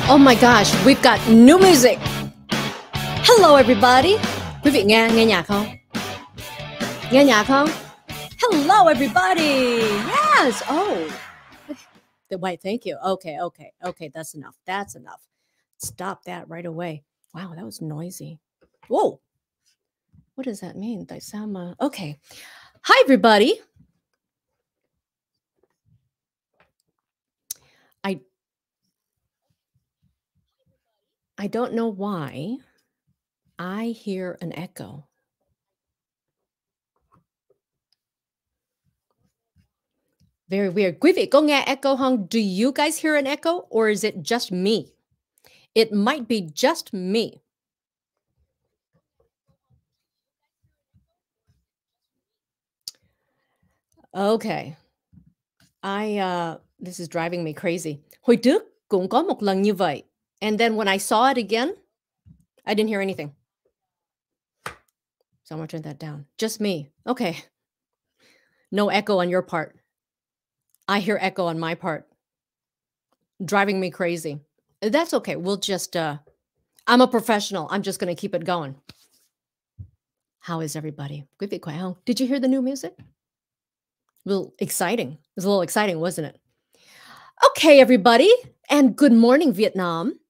Oh my gosh, we've got new music. Hello everybody. Quý vị nghe nhạc không? Nghe nhạc không? Hello everybody. Yes. Oh. Wait, thank you. Okay, that's enough. That's enough. Stop that right away. Wow, that was noisy. Whoa. What does that mean? Tại sao mà... Okay. Hi everybody. I don't know why I hear an echo. Very weird. Quý vị có nghe echo không? Do you guys hear an echo or is it just me? It might be just me. Okay. This is driving me crazy. Hồi trước cũng có một lần như vậy. And then when I saw it again, I didn't hear anything. So I'm going to turn that down. Just me. Okay. No echo on your part. I hear echo on my part. Driving me crazy. That's okay. We'll just, I'm a professional. I'm just going to keep it going. How is everybody? Quý vị khỏe không? Did you hear the new music? A little exciting. It was a little exciting, wasn't it? Okay, everybody. And good morning, Vietnam.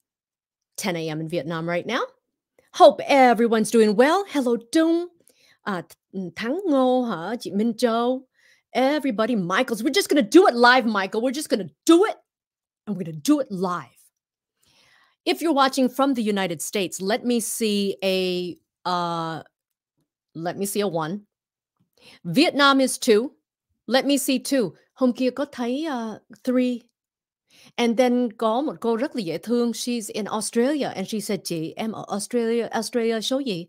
10 a.m. in Vietnam right now. Hope everyone's doing well. Hello, Dung. Thắng Ngô, hả? Chị Minh Châu. Everybody, Michaels. We're just going to do it live, Michael. We're just going to do it. And we're going to do it live. If you're watching from the United States, let me see a 1. Vietnam is 2. Let me see 2. Hôm kia có thấy 3. And then có một cô rất là dễ thương. She's in Australia. And she said, chị, em ở Australia. Australia số gì?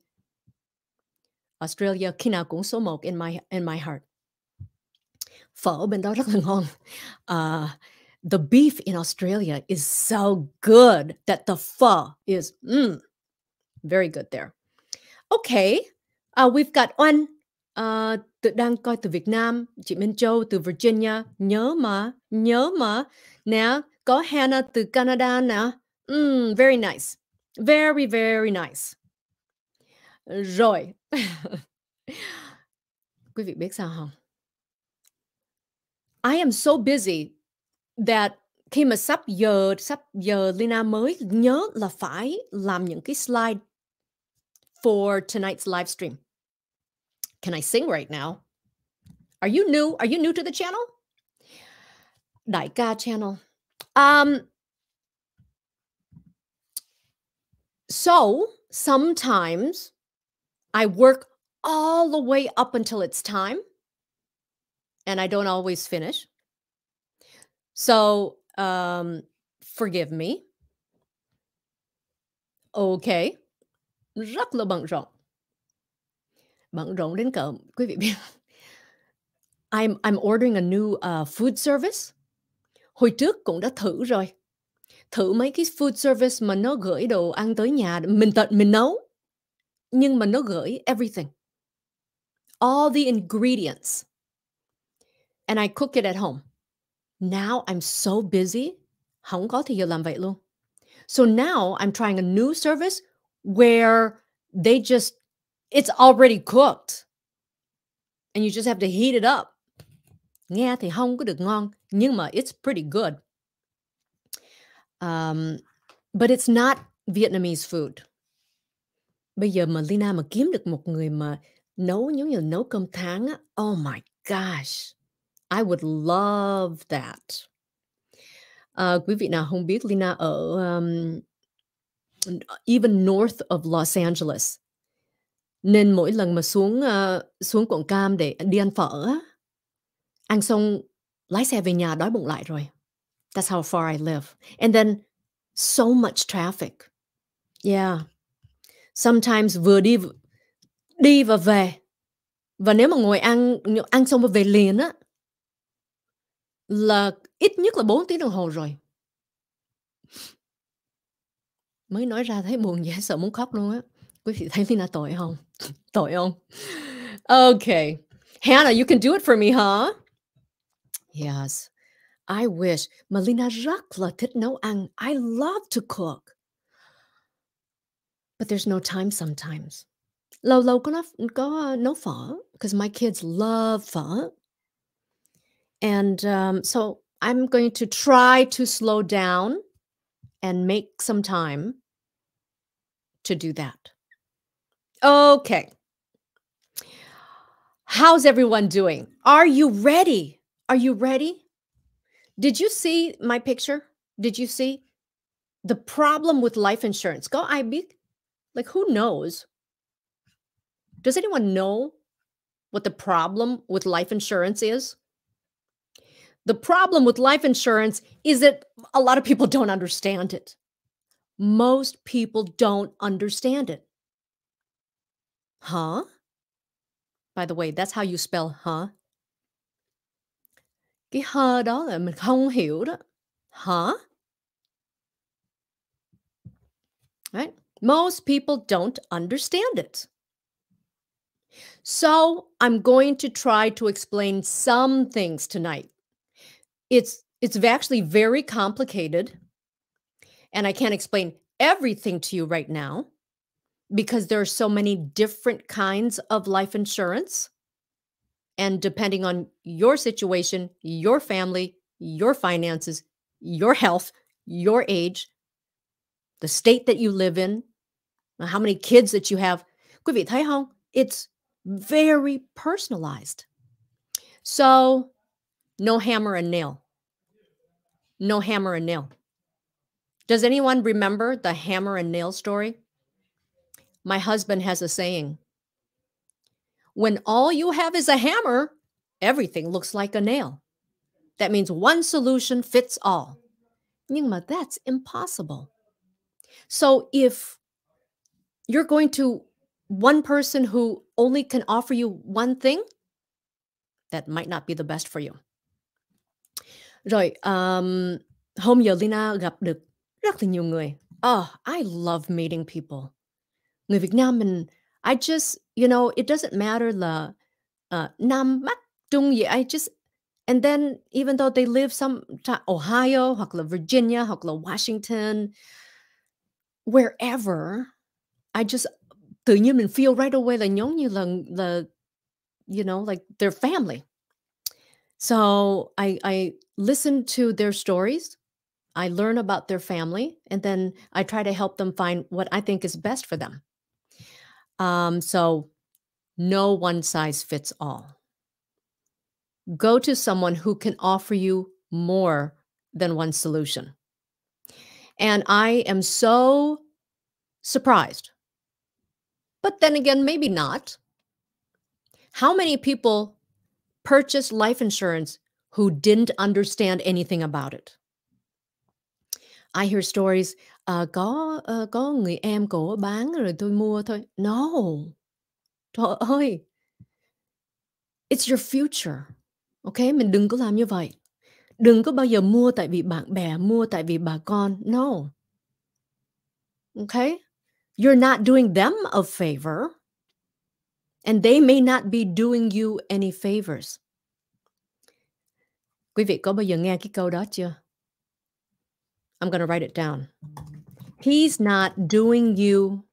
Australia khi nào cũng số 1 in my heart. Phở bên đó rất là ngon. The beef in Australia is so good that the pho is very good there. Okay. We've got Oanh. Đang coi từ Việt Nam. Chị Minh Châu từ Virginia. Nhớ mà. Nè, có Hannah từ Canada nè. Very nice. Very, very nice. Rồi. Quý vị biết sao không? I am so busy that khi mà sắp giờ Leyna mới nhớ là phải làm những cái slide for tonight's live stream. Can I sing right now? Are you new? Are you new to the channel? Đại ca channel. So sometimes I work all the way up until it's time, and I don't always finish. So forgive me. Okay. Rất là bận rộn. Bận rộn đến cỡ quý vị biết. I'm ordering a new food service. Hồi trước cũng đã thử rồi. Thử mấy cái food service mà nó gửi đồ ăn tới nhà, mình nấu. Nhưng mà nó gửi everything. All the ingredients. And I cook it at home. Now I'm so busy. Không có thời giờ làm vậy luôn. So now I'm trying a new service where it's already cooked. And you just have to heat it up. Nghe thì không có được ngon, nhưng mà it's pretty good. But it's not Vietnamese food. Bây giờ mà Leyna mà kiếm được một người mà nấu giống như nấu cơm tháng á, oh my gosh, I would love that. Quý vị nào không biết, Leyna ở even north of Los Angeles. Nên mỗi lần mà xuống quận Cam để đi ăn phở á, ăn xong lái xe về nhà đói bụng lại rồi. That's how far I live. And then so much traffic. Yeah. Sometimes vừa đi và về. Và nếu mà ngồi ăn xong và về liền á, là ít nhất là 4 tiếng đồng hồ rồi. Mới nói ra thấy buồn dễ sợ muốn khóc luôn á. Quý vị thấy Leyna tội không? Tội không? Okay. Hannah, you can do it for me, huh? Yes. I wish. Mà Leyna rất là thích nấu ăn. I love to cook. But there's no time sometimes. Lâu lâu có nấu phở because my kids love phở. And so I'm going to try to slow down and make some time to do that. Okay. How's everyone doing? Are you ready? Are you ready? Did you see my picture? Did you see the problem with life insurance? Có ai biết? Like, who knows? Does anyone know what the problem with life insurance is? The problem with life insurance is that a lot of people don't understand it. Most people don't understand it. Huh? By the way, that's how you spell huh. Cái hơ đó là mình không hiểu đó. Huh? Right? Most people don't understand it. So I'm going to try to explain some things tonight. It's actually very complicated, and I can't explain everything to you right now because there are so many different kinds of life insurance. And depending on your situation, your family, your finances, your health, your age, the state that you live in, how many kids that you have. Quý vị thấy không? It's very personalized. So, no hammer and nail. No hammer and nail. Does anyone remember the hammer and nail story? My husband has a saying. When all you have is a hammer, everything looks like a nail. That means one solution fits all. Nhưng mà that's impossible. So if you're going to one person who only can offer you one thing, that might not be the best for you. Rồi, hôm giờ Leyna gặp được rất là nhiều người. Oh, I love meeting people. Người Việt Nam mình, I just, it doesn't matter là Nam, Bắc, Trung gì, and then even though they live some Ohio, hoặc là Virginia, hoặc là Washington, wherever, I just tự nhiên mình feel right away là giống như là like their family. So I listen to their stories, I learn about their family, and then I try to help them find what I think is best for them. So no one size fits all. Go to someone who can offer you more than one solution. And I am so surprised, but then again, maybe not. How many people purchased life insurance who didn't understand anything about it? I hear stories, có người em cổ bán rồi tôi mua thôi. No. Trời ơi. It's your future. Okay? Mình đừng có làm như vậy. Đừng có bao giờ mua tại vì bạn bè, mua tại vì bà con. No. Okay? You're not doing them a favor. And they may not be doing you any favors. Quý vị có bao giờ nghe cái câu đó chưa? I'm going to write it down. He's not doing you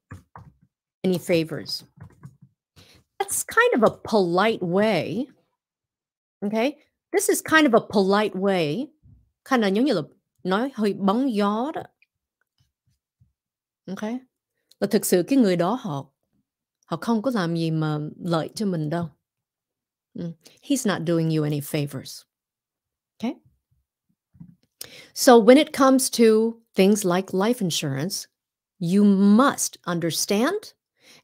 any favors. That's kind of a polite way. Okay? This is kind of a polite way. Kind of giống như là nói hơi bóng gió đó. Okay? Là thực sự cái người đó họ không có làm gì mà lợi cho mình đâu. He's not doing you any favors. Okay? So when it comes to things like life insurance, you must understand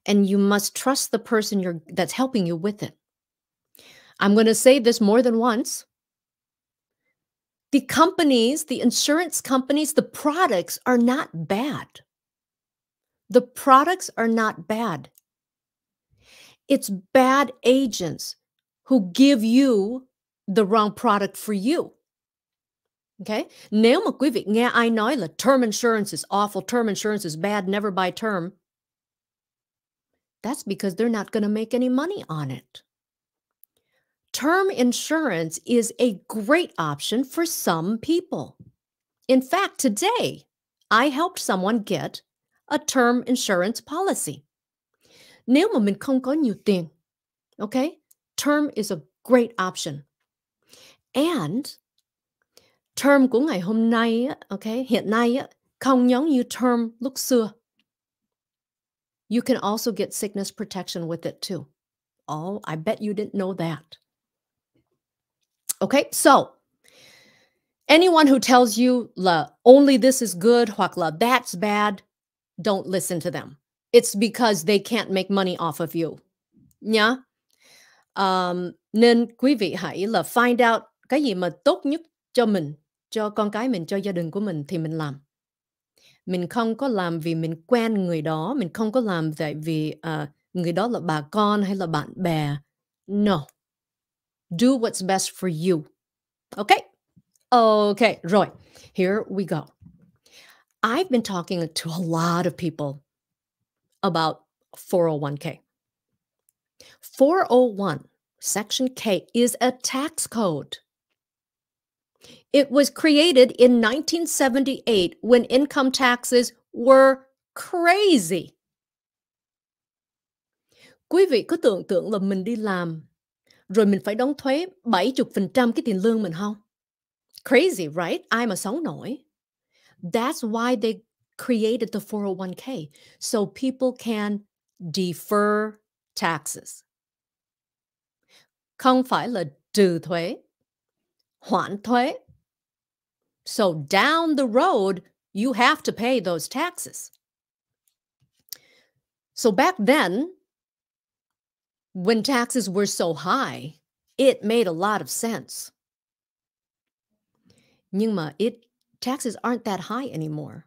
and you must trust the person that's helping you with it. I'm going to say this more than once. The companies, the insurance companies, the products are not bad. The products are not bad. It's bad agents who give you the wrong product for you. Okay? Nếu mà quý vị nghe ai nói là term insurance is awful, term insurance is bad, never buy term, that's because they're not going to make any money on it. Term insurance is a great option for some people. In fact, today, I helped someone get a term insurance policy. Nếu mà mình không có nhiều tiền, okay, term is a great option. And term của ngày hôm nay, okay, hiện nay không giống như term lúc xưa. You can also get sickness protection with it too. Oh, I bet you didn't know that. Okay, so anyone who tells you là only this is good hoặc là that's bad, don't listen to them. It's because they can't make money off of you. Nhá. Nên quý vị hãy là find out cái gì mà tốt nhất cho mình, cho con cái mình, cho gia đình của mình thì mình làm. Mình không có làm vì mình quen người đó, mình không có làm tại vì người đó là bà con hay là bạn bè. No. Do what's best for you. Okay? Okay, rồi. Here we go. I've been talking to a lot of people about 401k. 401 Section K is a tax code. It was created in 1978 when income taxes were crazy. Quý vị có tưởng tượng là mình đi làm rồi mình phải đóng thuế 70% cái tiền lương mình không? Crazy, right? Ai mà sống nổi. That's why they created the 401k, so people can defer taxes. Không phải là trừ thuế, hoãn thuế. So down the road, you have to pay those taxes. So back then, when taxes were so high, it made a lot of sense. Nhưng mà taxes aren't that high anymore.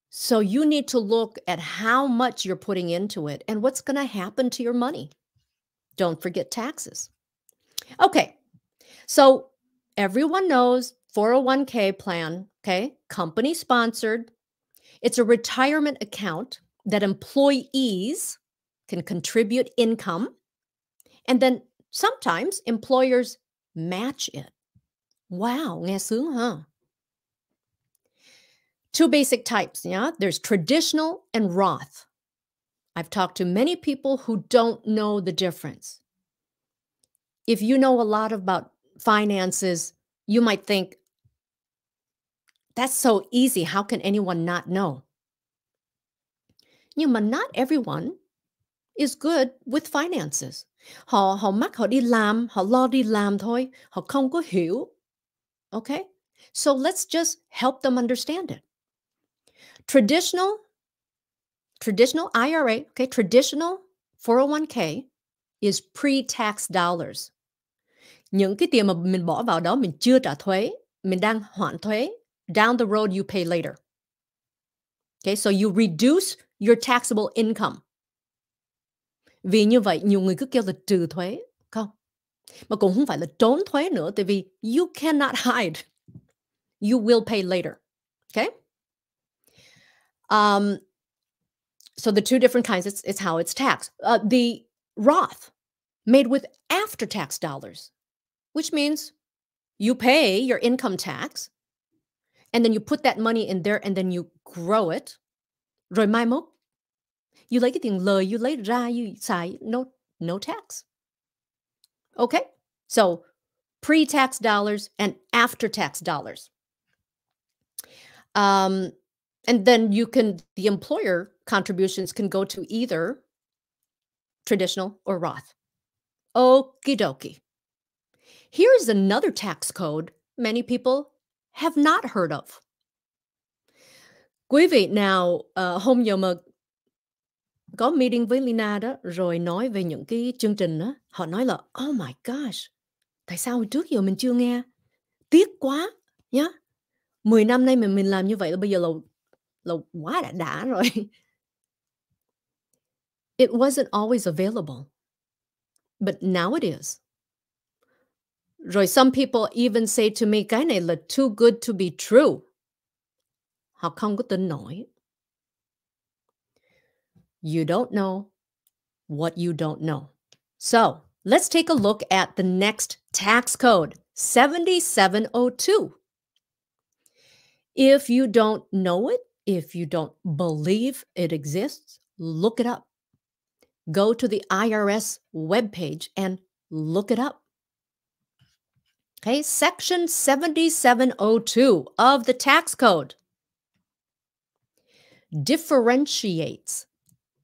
So you need to look at how much you're putting into it and what's going to happen to your money. Don't forget taxes. Okay, so everyone knows 401k plan, okay? Company sponsored. It's a retirement account that employees can contribute income, and then sometimes employers match it. Wow, nghe sướng, huh? Two basic types, yeah? There's traditional and Roth. I've talked to many people who don't know the difference. If you know a lot about finances, you might think, that's so easy. How can anyone not know? Nhưng mà not everyone is good with finances. Họ mắc họ đi làm, họ lo đi làm thôi. Họ không có hiểu. Okay? So let's just help them understand it. Traditional IRA, okay, traditional 401k is pre-tax dollars. Những cái tiền mà mình bỏ vào đó mình chưa trả thuế, mình đang hoãn thuế. Down the road, you pay later. Okay, so you reduce your taxable income. Vì như vậy, nhiều người cứ kêu là trừ thuế. Không. Mà cũng không phải là trốn thuế nữa, tại vì you cannot hide. You will pay later. Okay? So the two different kinds, it's how it's taxed. The Roth, made with after-tax dollars, which means you pay your income tax, and then you put that money in there, and then you grow it. Rồi mai mốt, you lấy cái tiền lời, you lấy ra, you xài, no tax. Okay? So pre-tax dollars and after-tax dollars. And then the employer contributions can go to either traditional or Roth. Okie dokie. Here's another tax code many people have not heard of. Quý vị nào hôm giờ mà có meeting với Leyna đó, rồi nói về những cái chương trình đó, họ nói là, oh my gosh, tại sao hồi trước giờ mình chưa nghe? Tiếc quá, nhá. 10 năm nay mà mình làm như vậy là bây giờ là quá đã rồi. It wasn't always available, but now it is. Rồi some people even say to me, cái này là too good to be true. Họ không có tin nổi. You don't know what you don't know. So, Let's take a look at the next tax code, 7702. If you don't know it, if you don't believe it exists, look it up. Go to the IRS webpage and look it up. Okay, Section 7702 of the tax code differentiates,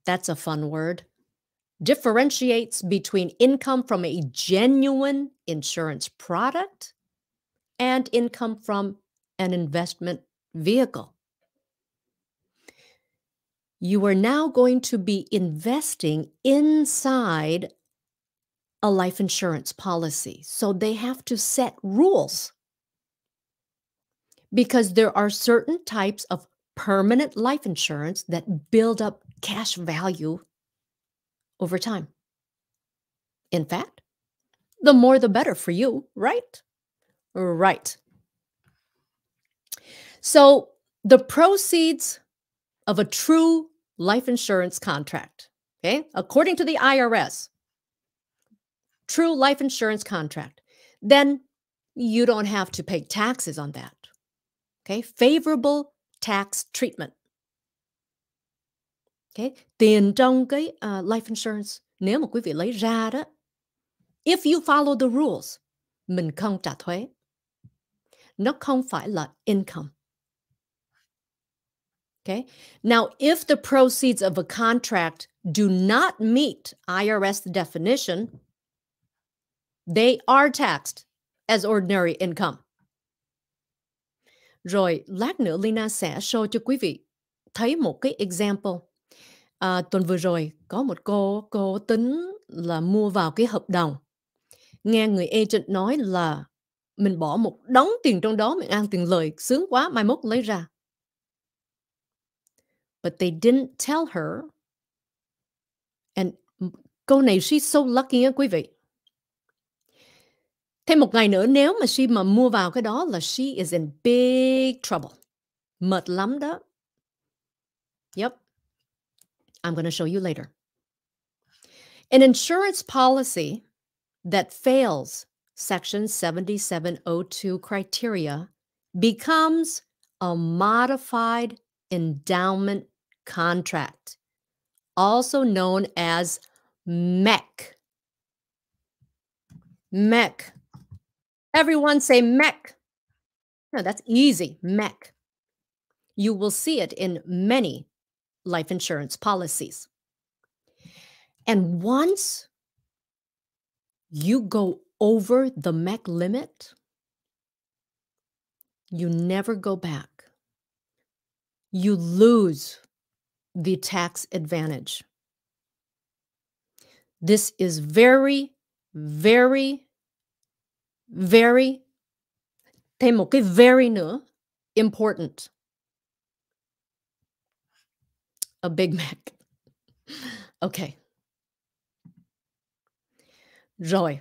that's a fun word, differentiates between income from a genuine insurance product and income from an investment vehicle. You are now going to be investing inside a life insurance policy. So they have to set rules because there are certain types of permanent life insurance that build up cash value over time. In fact, the more the better for you, right? Right. So the proceeds of a true life insurance contract, okay, according to the IRS, true life insurance contract, then you don't have to pay taxes on that. Okay, favorable tax treatment. Okay, tiền trong cái life insurance nếu mà quý vị lấy ra đó, if you follow the rules, mình không trả thuế. Nó không phải là income. Okay, now if the proceeds of a contract do not meet IRS definition, they are taxed as ordinary income. Rồi, lát nữa Leyna sẽ show cho quý vị thấy một cái example. Tuần vừa rồi có một cô tính là mua vào cái hợp đồng. Nghe người agent nói là mình bỏ một đống tiền trong đó, mình ăn tiền lời, sướng quá, mai mốt lấy ra. But they didn't tell her. And cô này she's so lucky á quý vị. Thêm một ngày nữa nếu mà she mà mua vào cái đó là she is in big trouble. Mệt lắm đó. Yep. I'm going to show you later. An insurance policy that fails Section 7702 criteria becomes a modified endowment contract, also known as MEC. MEC. Everyone say MEC. No, that's easy, MEC. You will see it in many life insurance policies. And once you go over the MEC limit, you never go back. You lose the tax advantage. This is very, very, very, thêm một cái very nữa, important. A Big Mac. Okay. Rồi.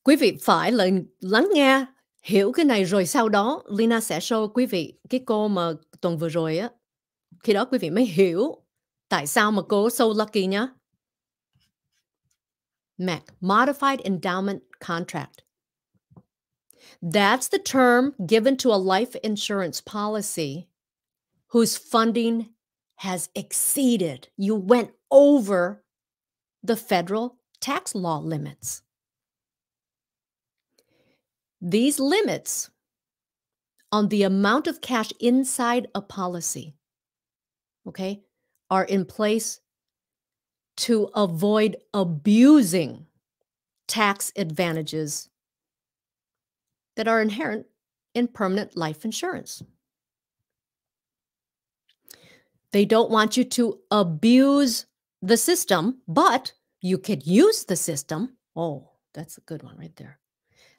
Quý vị phải là lắng nghe, hiểu cái này rồi sau đó Leyna sẽ show quý vị cái cô mà tuần vừa rồi á. Khi đó quý vị mới hiểu tại sao mà cô so lucky nhá. MEC, Modified Endowment Contract. That's the term given to a life insurance policy whose funding has exceeded. You went over the federal tax law limits. These limits on the amount of cash inside a policy, okay, are in place to avoid abusing tax advantages that are inherent in permanent life insurance. They don't want you to abuse the system, but you could use the system. Oh, that's a good one right there.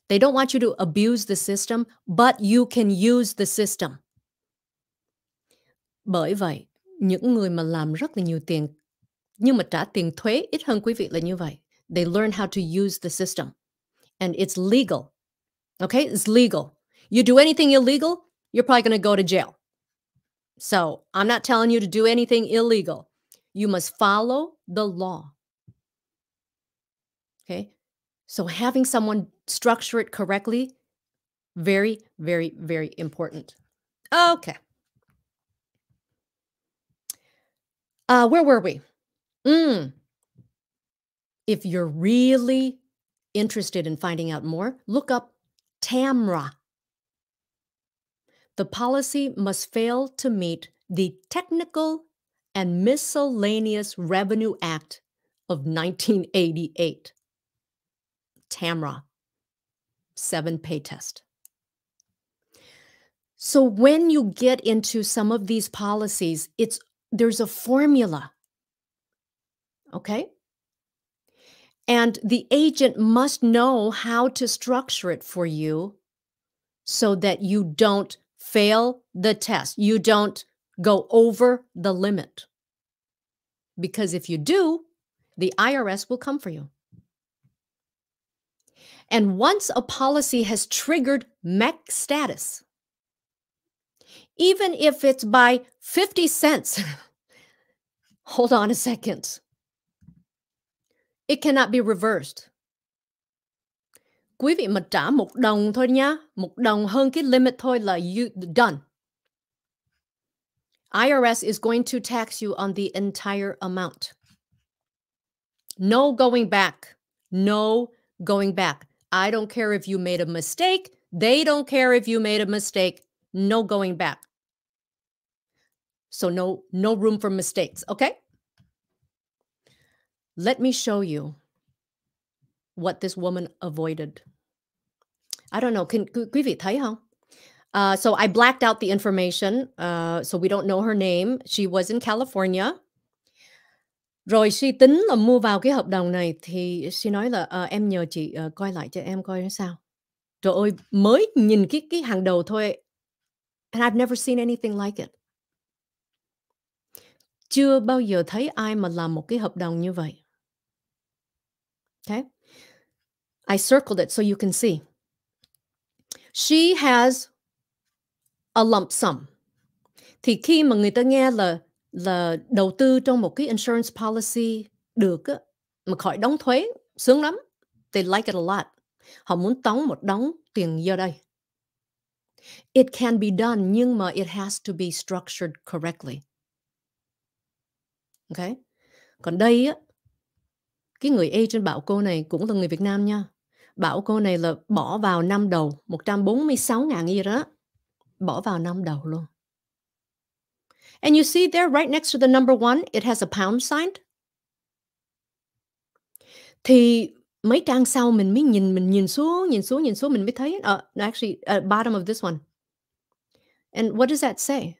They don't want you to abuse the system, but you can use the system. Bởi vậy, những người mà làm rất là nhiều tiền nhưng mà trả tiền thuế ít hơn quý vị là như vậy. They learn how to use the system. And it's legal. Okay? It's legal. You do anything illegal, you're probably going to go to jail. So I'm not telling you to do anything illegal. You must follow the law. Okay. So having someone structure it correctly, very, very, very important. Okay. Where were we? Mm. If you're really interested in finding out more, look up TAMRA. The policy must fail to meet the Technical and Miscellaneous Revenue Act of 1988. TAMRA, 7-pay test. So when you get into some of these policies, there's a formula, okay? And the agent must know how to structure it for you so that you don't fail the test. You don't go over the limit. Because if you do, the IRS will come for you. And once a policy has triggered MEC status, even if it's by 50 cents, hold on a second, it cannot be reversed. Quý vị mà trả $1 thôi nhá, $1 hơn cái limit thôi là you done. IRS is going to tax you on the entire amount. No going back. No going back. I don't care if you made a mistake. They don't care if you made a mistake. No going back. So no room for mistakes, okay? Let me show you what this woman avoided. I don't know, quý vị thấy không? So I blacked out the information, so we don't know her name. She was in California. Rồi she tính là mua vào cái hợp đồng này thì she nói là em nhờ chị coi lại cho em coi nó sao. Trời ơi, mới nhìn cái hàng đầu thôi. And I've never seen anything like it. Chưa bao giờ thấy ai mà làm một cái hợp đồng như vậy. Okay? I circled it so you can see. She has a lump sum. Thì khi mà người ta nghe là đầu tư trong một cái insurance policy được á, mà khỏi đóng thuế, sướng lắm. They like it a lot. Họ muốn tống một đống tiền vô đây. It can be done, nhưng mà it has to be structured correctly. Okay? Còn đây á, cái người agent bảo cô này cũng là người Việt Nam nha. Bảo cô này là bỏ vào năm đầu, 146.000 gì đó. Bỏ vào năm đầu luôn. And you see there right next to the number 1, it has a pound sign. Thì mấy trang sau mình mới nhìn xuống mình mới thấy actually bottom of this one. And what does that say?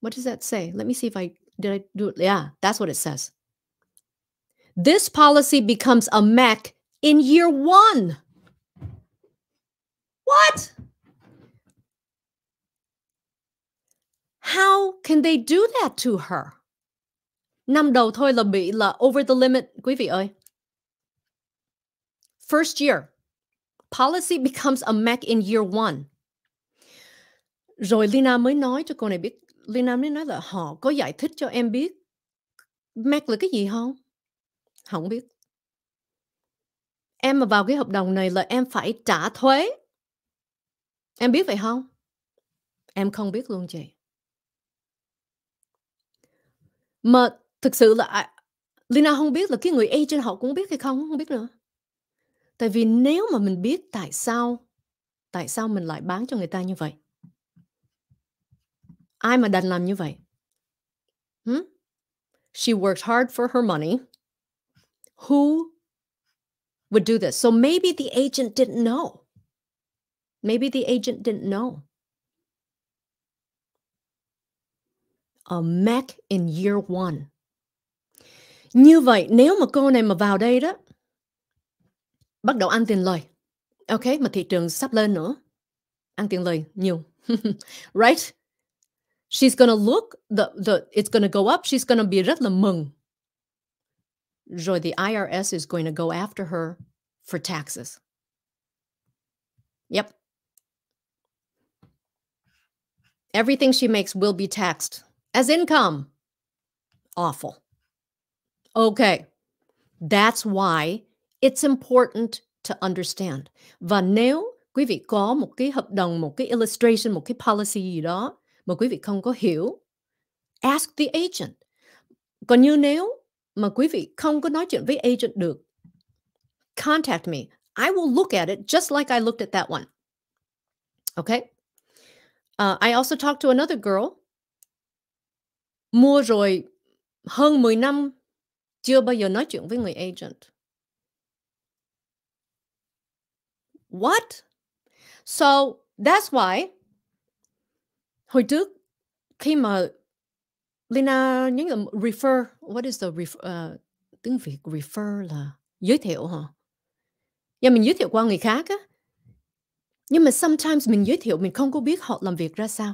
What does that say? Let me see if did I do it? Yeah, that's what it says. This policy becomes a MEC in year 1. What? How can they do that to her? Năm đầu thôi là bị là over the limit, quý vị ơi. First year, policy becomes a MEC in year 1. Rồi Leyna mới nói cho cô này biết, Leyna mới nói là họ có giải thích cho em biết MEC là cái gì không? Không biết. Em mà vào cái hợp đồng này là em phải trả thuế. Em biết vậy không? Em không biết luôn chị. Mà thực sự là Leyna không biết là cái người agent họ cũng biết hay không biết nữa. Tại vì nếu mà mình biết tại sao mình lại bán cho người ta như vậy? Ai mà đành làm như vậy? She worked hard for her money. Who would do this? So maybe the agent didn't know. Maybe the agent didn't know. A MEC in year 1. Như vậy, nếu mà cô này mà vào đây đó, bắt đầu ăn tiền lời. Ok, mà thị trường sắp lên nữa. Ăn tiền lời nhiều. Right? She's gonna look, it's gonna go up, she's gonna be rất là mừng. Rồi the IRS is going to go after her for taxes. Yep. Everything she makes will be taxed as income. Awful. Okay. That's why it's important to understand. Và nếu quý vị có một cái hợp đồng, một cái illustration, một cái policy gì đó mà quý vị không có hiểu, ask the agent. Còn như nếu mà quý vị không có nói chuyện với agent được, contact me. I will look at it just like I looked at that one. Okay? I also talked to another girl. Mua rồi hơn 10 năm, chưa bao giờ nói chuyện với người agent. What? So, that's why hồi trước khi mà Leyna nhấn là refer, what is the tiếng Việt refer là giới thiệu hả? Dạ, mình giới thiệu qua người khác á. Nhưng mà sometimes mình giới thiệu mình không có biết họ làm việc ra sao.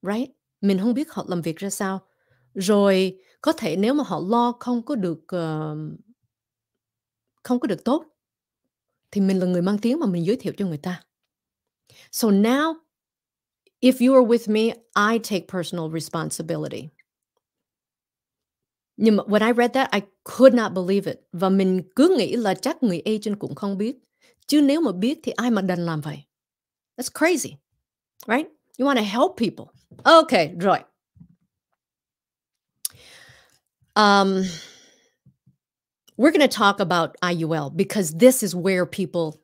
Right? Mình không biết họ làm việc ra sao. Rồi có thể nếu mà họ lo không có được tốt thì mình là người mang tiếng mà mình giới thiệu cho người ta. So now, if you are with me, I take personal responsibility. Nhưng mà when I read that, I could not believe it. Và mình cứ nghĩ là chắc người agent cũng không biết. Chứ nếu mà biết thì ai mà đành làm vậy? That's crazy, right? You want to help people. Okay, rồi. We're going to talk about IUL because this is where people,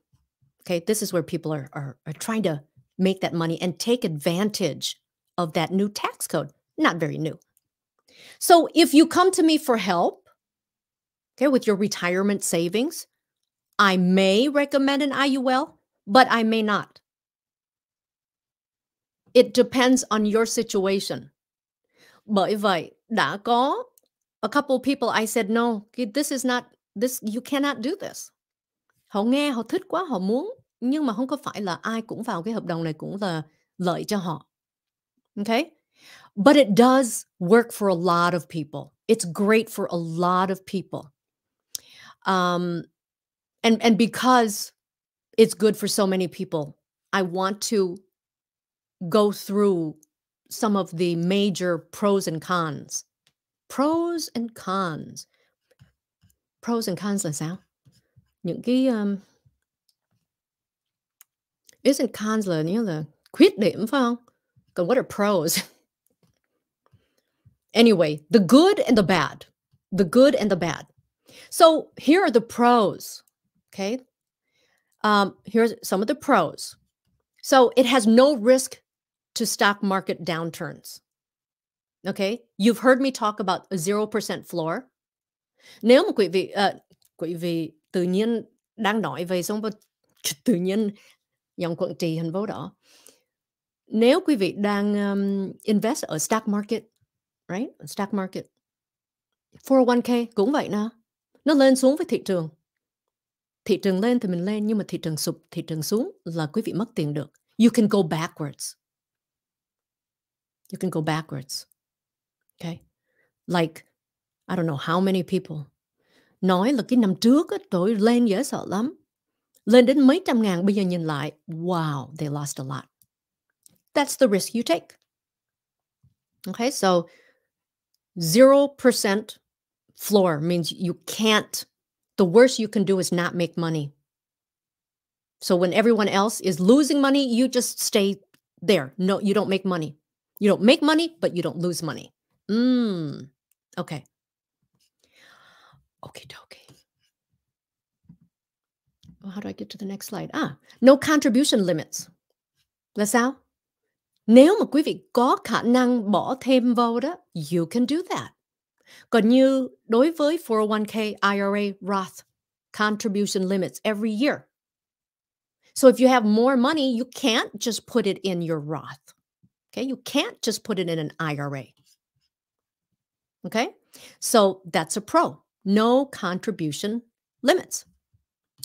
are trying to make that money and take advantage of that new tax code. Not very new. So if you come to me for help, with your retirement savings, I may recommend an IUL, but I may not. It depends on your situation. Bởi vậy, đã có a couple people I said, no, you cannot do this. Họ nghe, họ thích quá, họ muốn, nhưng mà không có phải là ai cũng vào cái hợp đồng này cũng là lợi cho họ. Okay? But it does work for a lot of people. It's great for a lot of people. And because it's good for so many people, I want to go through some of the major pros and cons. Pros and cons. Pros and cons là sao? Những cái isn't cons là như là khuyết điểm phải không? Còn what are pros? Anyway, the good and the bad. The good and the bad. So here are the pros. Okay. Here's some of the pros. So it has no risk to stock market downturns. Okay. You've heard me talk about a 0% floor. Nếu mà quý vị tự nhiên đang nói về xong tự nhiên dòng quận trì thành phố đó. Nếu quý vị đang invest ở stock market, right? Stock market. 401k cũng vậy nè. Nó lên xuống với thị trường. Thị trường lên thì mình lên, nhưng mà thị trường sụp, thị trường xuống là quý vị mất tiền được. You can go backwards. You can go backwards. Okay? Like, I don't know how many people nói là cái năm trước á, trời lên dễ sợ lắm. Lên đến mấy trăm ngàn, bây giờ nhìn lại, wow, they lost a lot. That's the risk you take. Okay, so 0% floor means you can't, the worst you can do is not make money. So when everyone else is losing money, you just stay there. No, you don't make money. You don't make money, but you don't lose money. Okay. Okay. Well, how do I get to the next slide? No contribution limits. Là sao? Nếu mà quý vị có khả năng bỏ thêm vào đó, you can do that. Còn như đối với 401k, IRA, Roth, contribution limits every year. So if you have more money, you can't just put it in your Roth. Okay? You can't just put it in an IRA. Okay? So that's a pro. No contribution limits.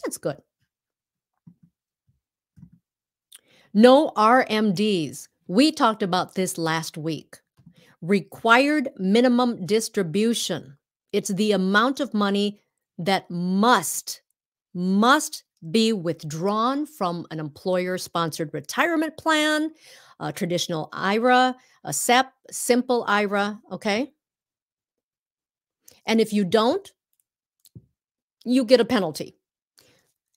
That's good. No RMDs. We talked about this last week. Required minimum distribution. It's the amount of money that must be withdrawn from an employer-sponsored retirement plan, a traditional IRA, a SEP, simple IRA, okay? And if you don't, you get a penalty.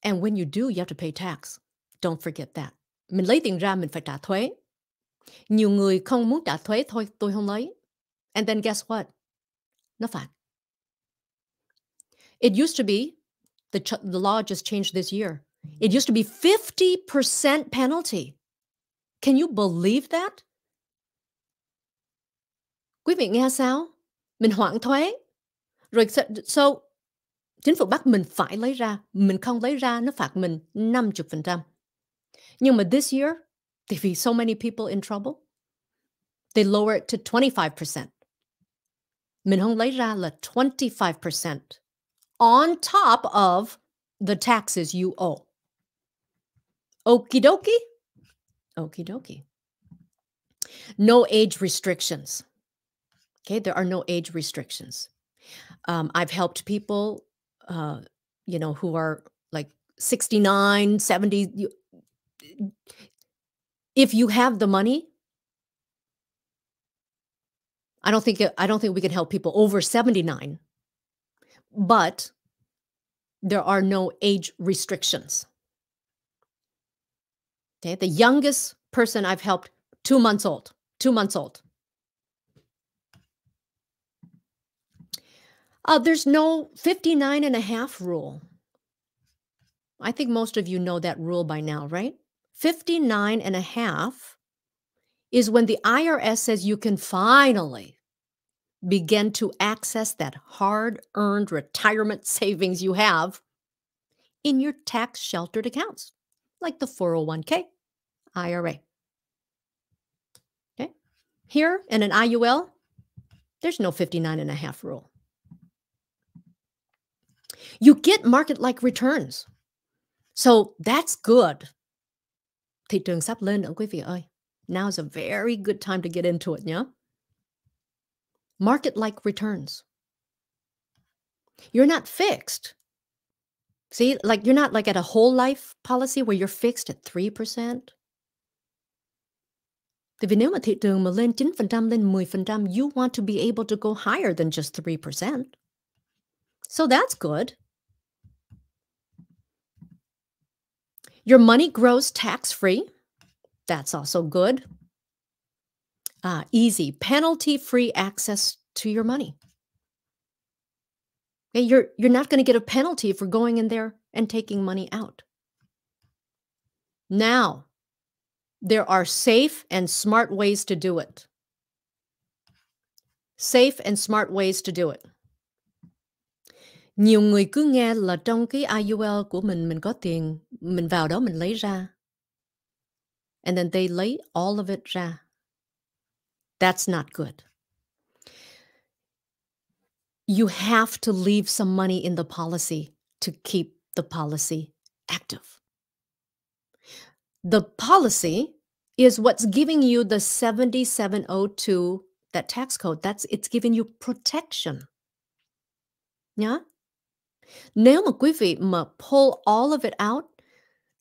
And when you do, you have to pay tax. Don't forget that. Mình lấy tiền ra, mình phải trả thuế. Nhiều người không muốn trả thuế, thôi tôi không lấy. And then guess what? Nó phạt. It used to be, the law just changed this year. It used to be 50% penalty. Can you believe that? Quý vị nghe sao? Mình hoãn thuế. Rồi so chính phủ bắt mình phải lấy ra. Mình không lấy ra, nó phạt mình 50%. Nhưng mà this year, vì so many people in trouble, they lower it to 25%. Mình không lấy ra là 25% on top of the taxes you owe. Okie dokie? Okie dokie. No age restrictions. Okay, there are no age restrictions. I've helped people, who are like 69, 70. If you have the money, I don't think we can help people over 79, but there are no age restrictions. Okay, the youngest person I've helped, 2 months old. 2 months old. There's no 59 and a half rule. I think most of you know that rule by now, right? 59 and a half is when the IRS says you can finally begin to access that hard-earned retirement savings you have in your tax-sheltered accounts, like the 401k, IRA. Okay? Here in an IUL, there's no 59 and a half rule. You get market-like returns. So that's good. Thị trường sắp lên nữa quý vị ơi. Now is a very good time to get into it, nhớ. Market-like returns. You're not fixed. See, like you're not like at a whole life policy where you're fixed at 3%. Tại vì nếu mà thị trường mà lên 9%, lên 10%, you want to be able to go higher than just 3%. So that's good. Your money grows tax-free. That's also good. Easy, penalty-free access to your money. Okay, you're not going to get a penalty for going in there and taking money out. Now, there are safe and smart ways to do it. Safe and smart ways to do it. Nhiều người cứ nghe là trong cái IUL của mình có tiền, mình vào đó mình lấy ra. And then they lấy all of it ra. That's not good. You have to leave some money in the policy to keep the policy active. The policy is what's giving you the 7702, that tax code. It's giving you protection. Yeah? Nếu mà quý vị mà pull all of it out,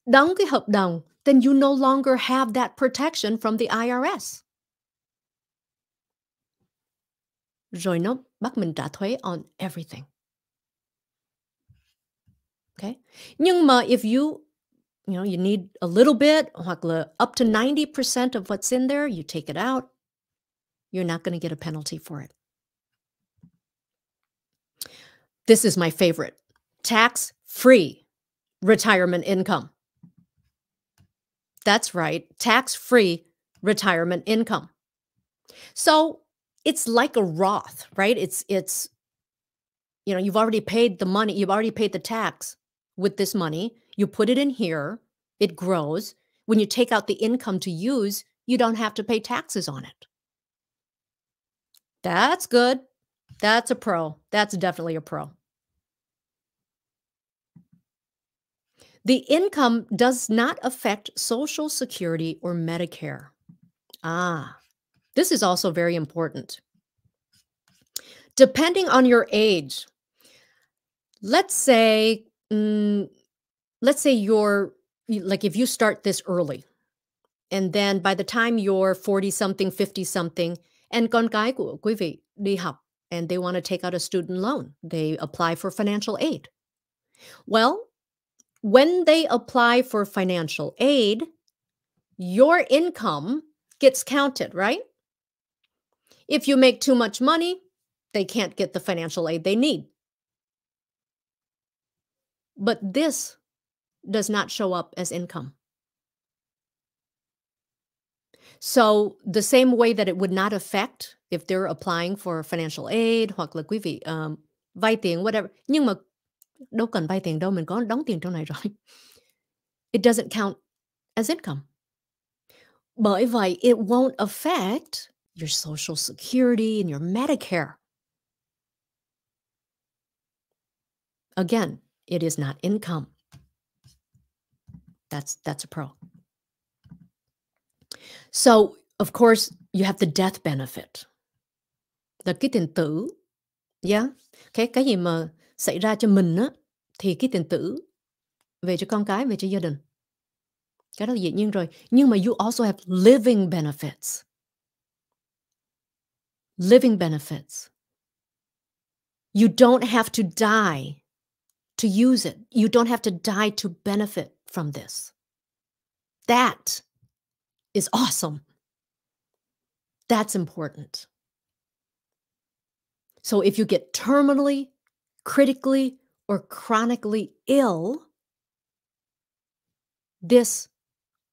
đóng cái hợp đồng, then you no longer have that protection from the IRS. Rồi nó bắt mình trả thuế on everything. Okay? Nhưng mà if you need a little bit, hoặc là up to 90% of what's in there, you take it out, you're not going to get a penalty for it. This is my favorite. Tax-free retirement income. That's right. Tax-free retirement income. So it's like a Roth, right? It's you've already paid the money. You've already paid the tax with this money. You put it in here. It grows. When you take out the income to use, you don't have to pay taxes on it. That's good. That's a pro. That's definitely a pro. The income does not affect Social Security or Medicare. This is also very important. Depending on your age, let's say you're, like if you start this early, and then by the time you're 40-something, 50-something, and con cái của quý vị đi học, and they want to take out a student loan. They apply for financial aid. Well, when they apply for financial aid, your income gets counted, right? If you make too much money, they can't get the financial aid they need. But this does not show up as income. So the same way that it would not affect if they're applying for financial aid hoặc là quý vị vay tiền whatever, nhưng mà đâu cần vay tiền đâu, mình có đóng tiền trong này rồi. It doesn't count as income. Bởi vậy, it won't affect your Social Security and your Medicare. Again, it is not income. That's a pro. So, of course, you have the death benefit. Là cái tiền tử. Yeah. Cái gì mà xảy ra cho mình á, thì cái tiền tử về cho con cái, về cho gia đình. Cái đó là dĩ nhiên rồi. Nhưng mà you also have living benefits. Living benefits. You don't have to die to use it. You don't have to die to benefit from this. That is awesome. That's important. So if you get terminally, critically, or chronically ill, this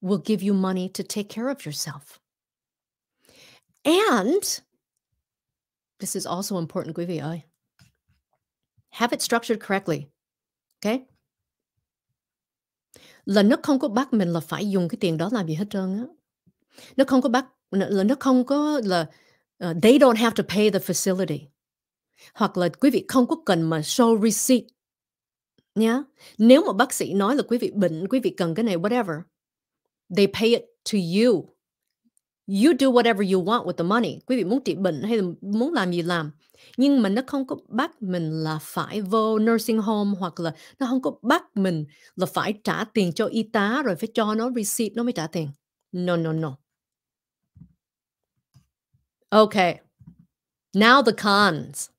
will give you money to take care of yourself. And this is also important, quý vị ơi. Have it structured correctly. Okay? Là nó không có bắt mình là phải dùng cái tiền đó làm gì hết trơn á. Nó không có bắt là nó không có là they don't have to pay the facility. Hoặc là quý vị không có cần mà show receipt nhá. Nếu mà bác sĩ nói là quý vị bệnh, quý vị cần cái này whatever, they pay it to you. You do whatever you want with the money. Quý vị muốn trị bệnh hay là muốn làm gì làm. Nhưng mà nó không có bắt mình là phải vô nursing home, hoặc là nó không có bắt mình là phải trả tiền cho y tá rồi phải cho nó receipt nó mới trả tiền. No, no, no. Okay. Now the cons.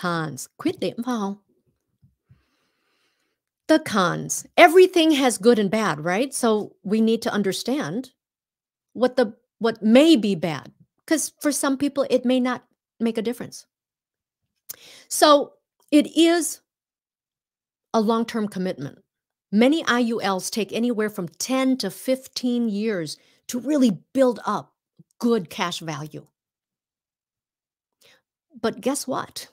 Cons. Khuyết điểm phải không? The cons. Everything has good and bad, right? So we need to understand what may be bad. Because for some people, it may not make a difference. So it is a long-term commitment. Many IULs take anywhere from 10 to 15 years to really build up good cash value. But guess what?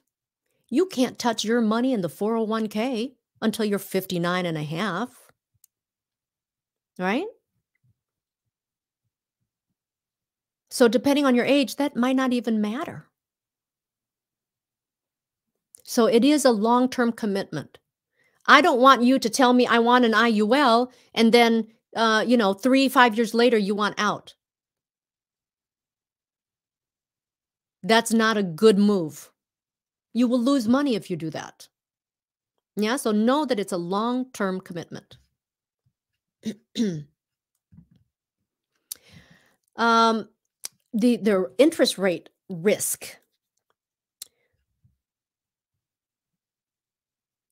You can't touch your money in the 401k until you're 59 and a half, right? So depending on your age, that might not even matter. So it is a long-term commitment. I don't want you to tell me I want an IUL and then, 3-5 years later, you want out. That's not a good move. You will lose money if you do that. Yeah, so know that it's a long-term commitment. The interest rate risk.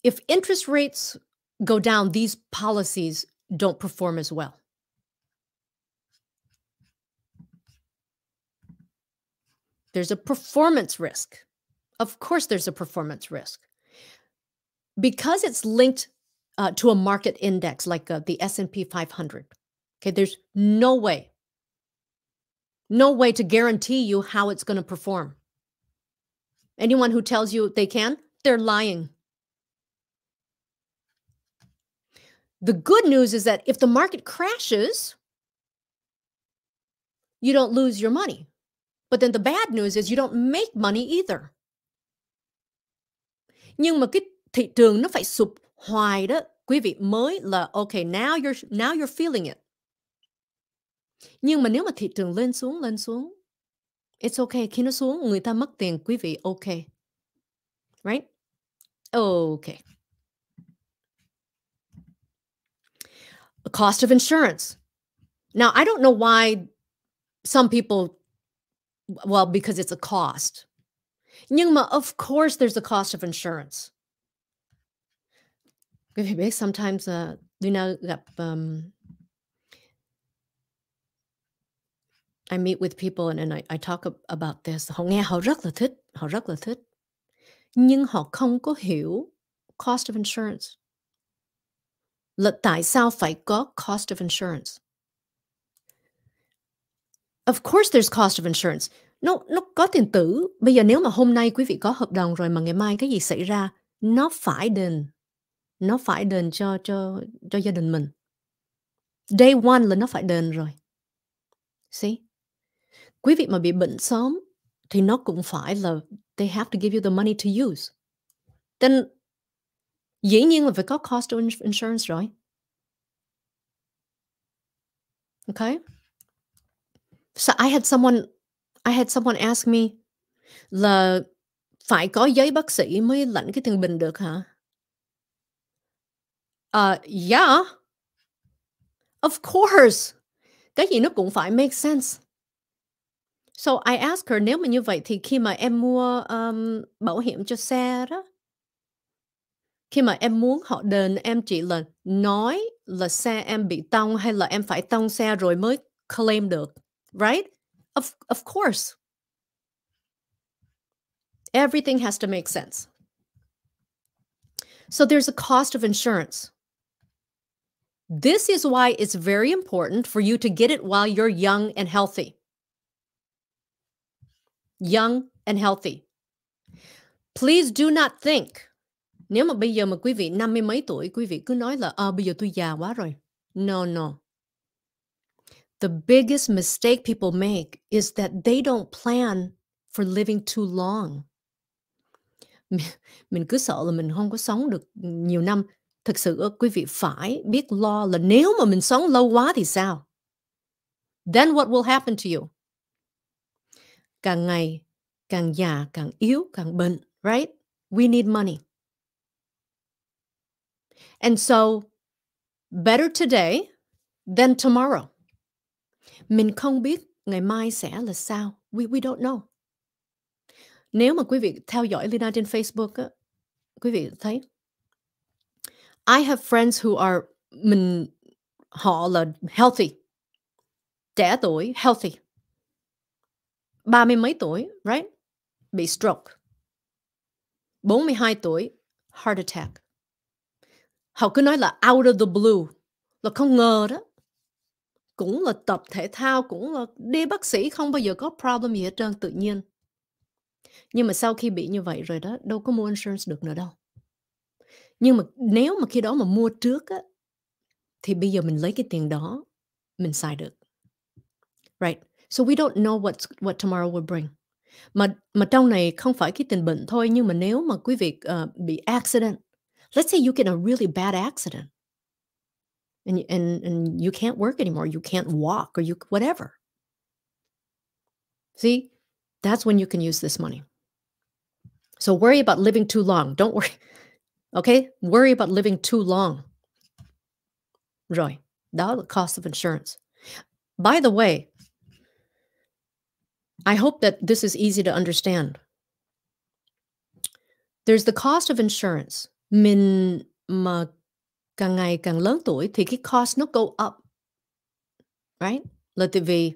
If interest rates go down, these policies don't perform as well. There's a performance risk. Of course, there's a performance risk. Because it's linked to a market index like the S&P 500. Okay, there's no way to guarantee you how it's going to perform. Anyone who tells you they can, they're lying. The good news is that if the market crashes, you don't lose your money. But then the bad news is you don't make money either. Nhưng mà cái thị trường nó phải sụp hoài đó, quý vị mới là okay, now you're feeling it. Nhưng mà nếu mà thị trường lên xuống, it's okay. Khi nó xuống, người ta mất tiền, quý vị okay. Right? Okay. The cost of insurance. Now, I don't know why some people, well, because it's a cost. Nhưng mà of course there's a cost of insurance. Quý vị biết sometimes Leyna gặp I meet with people and I talk about this. Họ nghe họ rất là thích. Nhưng họ không có hiểu cost of insurance. Là tại sao phải có cost of insurance? Of course there's cost of insurance. Nó có tiền tử. Bây giờ nếu mà hôm nay quý vị có hợp đồng rồi mà ngày mai cái gì xảy ra, nó phải đền. Nó phải đền cho gia đình mình. Day one là nó phải đền rồi. See? Quý vị mà bị bệnh sớm thì nó cũng phải là they have to give you the money to use. Then dĩ nhiên là phải có cost of insurance rồi. Okay? So I had someone ask me là phải có giấy bác sĩ mới lãnh cái tiền bình được hả? Yeah. Of course. Cái gì nó cũng phải make sense. So I asked her nếu mà như vậy thì khi mà em mua bảo hiểm cho xe đó, khi mà em muốn họ đền em chỉ là nói là xe em bị tông hay là em phải tông xe rồi mới claim được, right? Of course. Everything has to make sense. So there's a cost of insurance. This is why it's very important for you to get it while you're young and healthy. Young and healthy. Please do not think. Nếu mà bây giờ mà quý vị 50 mấy tuổi, quý vị cứ nói là bây giờ tôi già quá rồi. No. The biggest mistake people make is that they don't plan for living too long. Mình cứ sợ là mình không có sống được nhiều năm. Thực sự quý vị phải biết lo là nếu mà mình sống lâu quá thì sao? Then what will happen to you? Càng ngày, càng già, càng yếu, càng bệnh, right? We need money. And so, better today than tomorrow. Mình không biết ngày mai sẽ là sao. We don't know. Nếu mà quý vị theo dõi Leyna trên Facebook á, quý vị thấy I have friends who are họ là healthy. Trẻ tuổi, healthy. 30 mấy tuổi, right? Bị stroke. 42 tuổi, heart attack. Họ cứ nói là out of the blue. Là không ngờ đó. Cũng là tập thể thao, cũng là đi bác sĩ, không bao giờ có problem gì hết trơn, tự nhiên. Nhưng mà sau khi bị như vậy rồi đó, đâu có mua insurance được nữa đâu. Nhưng mà nếu mà khi đó mà mua trước á, thì bây giờ mình lấy cái tiền đó, mình xài được. Right? So we don't know what tomorrow will bring. Mà trong này không phải cái tiền bệnh thôi, nhưng mà nếu mà quý vị bị accident, let's say you get a really bad accident, and you can't work anymore, you can't walk, or you whatever. See, that's when you can use this money. So worry about living too long. Don't worry. Okay? Worry about living too long. Rồi, đó là cost of insurance. By the way, I hope that this is easy to understand. There's the cost of insurance. Mình mà càng ngày càng lớn tuổi thì cái cost nó go up. Right? Là tại vì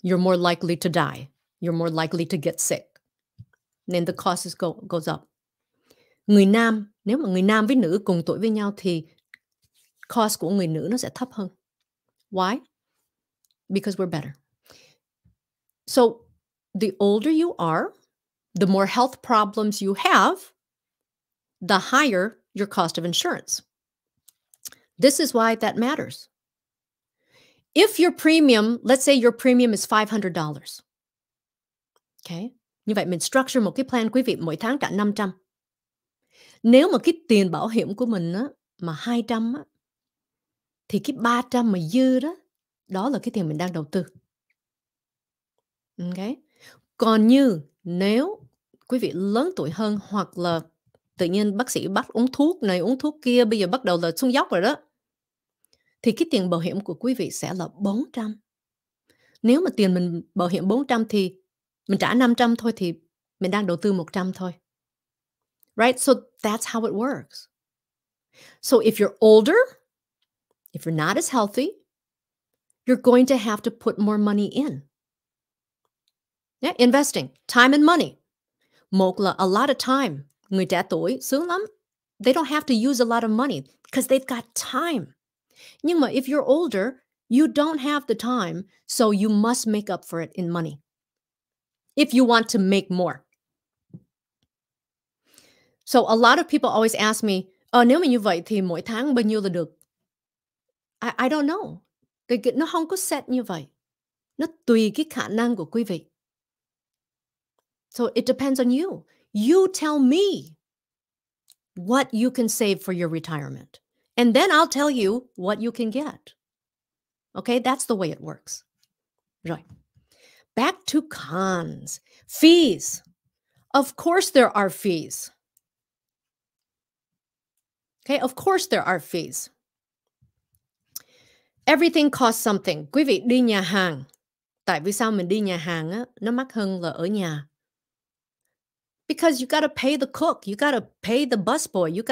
you're more likely to die. You're more likely to get sick. Nên the cost goes up. Người nam, nếu mà người nam với nữ cùng tuổi với nhau thì cost của người nữ nó sẽ thấp hơn. Why? Because we're better. So, the older you are, the more health problems you have, the higher your cost of insurance. This is why that matters. If your premium, let's say your premium is $500. Okay? Như vậy mình structure một cái plan quý vị mỗi tháng trả 500. Nếu mà cái tiền bảo hiểm của mình á, mà 200 á, thì cái 300 mà dư đó, đó là cái tiền mình đang đầu tư. Okay? Còn như nếu quý vị lớn tuổi hơn hoặc là tự nhiên bác sĩ bắt uống thuốc này uống thuốc kia, bây giờ bắt đầu là xuống dốc rồi đó, thì cái tiền bảo hiểm của quý vị sẽ là 400. Nếu mà tiền mình bảo hiểm 400 thì mình trả 500 thôi thì Mình đang đầu tư 100 thôi. Right? So that's how it works. So if you're older, if you're not as healthy, you're going to have to put more money in. Yeah, investing, time and money. Một là a lot of time. Người trẻ tuổi sướng lắm. They don't have to use a lot of money because they've got time. Nhưng mà if you're older, you don't have the time, so you must make up for it in money. If you want to make more. So a lot of people always ask me, nếu mà như vậy thì mỗi tháng bao nhiêu là được? I don't know. Nó không có set như vậy. Nó tùy cái khả năng của quý vị. So it depends on you. You tell me what you can save for your retirement. And then I'll tell you what you can get. Okay, that's the way it works. Rồi. Back to cons. Fees. Of course there are fees. Okay, of course there are fees. Everything costs something. Quý vị đi nhà hàng. Tại vì sao mình đi nhà hàng á, nó mắc hơn là ở nhà? Because you got to pay the cook, you got to pay the busboy, you